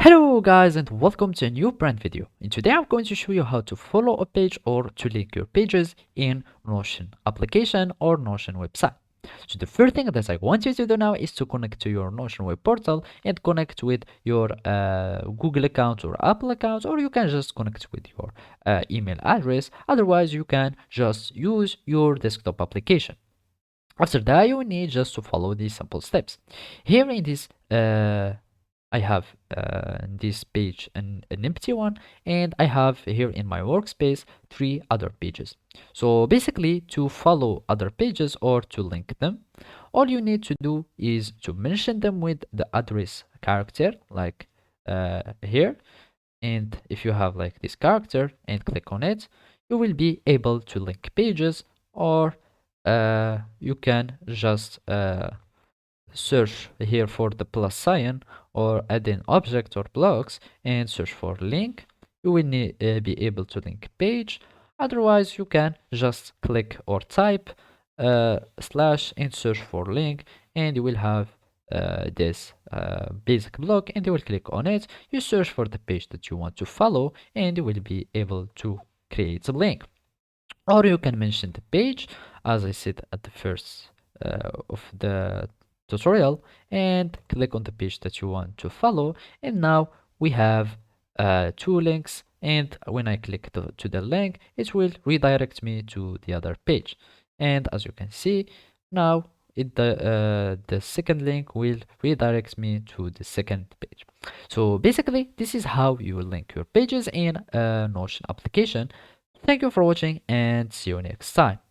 Hello guys and welcome to a new brand video. And today I'm going to show you how to follow a page or to link your pages in Notion application or Notion website. So the first thing that I want you to do now is to connect to your Notion web portal and connect with your Google account or Apple account, or you can just connect with your email address. Otherwise you can just use your desktop application. After that, you need just to follow these simple steps. Here in this I have this page an empty one, and I have here in my workspace three other pages. So basically, to follow other pages or to link them, all you need to do is to mention them with the address character, like here. And if you have like this character and click on it, you will be able to link pages, or you can just search here for the plus sign or add an object or blocks and search for link. You will be able to link page. Otherwise you can just click or type slash and search for link, and you will have this basic block, and you will click on it. You search for the page that you want to follow, and you will be able to create a link. Or you can mention the page as I said at the first of the tutorial, and click on the page that you want to follow. And now we have two links, and when I click to the link, it will redirect me to the other page. And as you can see now, the second link will redirect me to the second page. So basically this is how you will link your pages in a Notion application. Thank you for watching and see you next time.